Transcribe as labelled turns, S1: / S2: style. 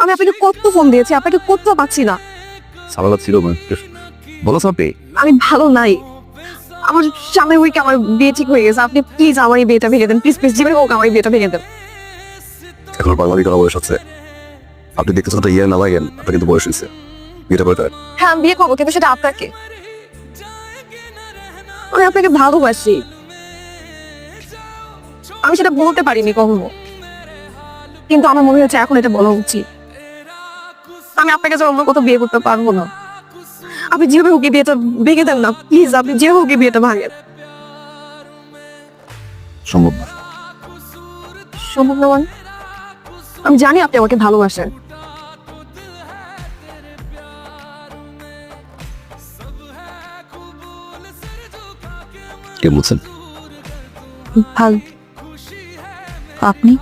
S1: আমি আপনাকে কত ফোন দিয়েছি, আপনাকে কোথাও পাচ্ছি না।
S2: সালাদ ছিল বলো সাপে।
S1: আমি ভালো নাই। আমার সামনের উইকে আমার বিয়ে ঠিক হয়ে গেছে। আপনি প্লিজ আমার এই বিয়েটা ভেঙে দেন, প্লিজ প্লিজ, যেভাবে হোক আমার এই বিয়েটা ভেঙে দেন।
S2: এখন বাঙালি করা বয়স আছে, আপনি দেখতে ছোট ইয়ে না লাগেন, আপনার কিন্তু বয়স হয়েছে, বিয়েটা করে দেন।
S1: হ্যাঁ আমি বিয়ে করবো, কিন্তু সেটা আপনাকে। আমি আপনাকে ভালোবাসি, আমি সেটা বলতে পারিনি কখনো, কিন্তু আমার মনে হচ্ছে এখন এটা বলা উচিত। আমি আপনাকে যে অন্য কোথাও বিয়ে করতে পারবো না। আপনি যেভাবে হোক এই বিয়েটা ভেঙে দেন না প্লিজ, আপনি যেভাবে হোক এই বিয়েটা ভাঙেন।
S2: সম্ভব না।
S1: সম্ভব না মানে? আমি জানি আপনি আমাকে ভালোবাসেন।
S2: কে বলছেন?
S1: ভালো। আপনি?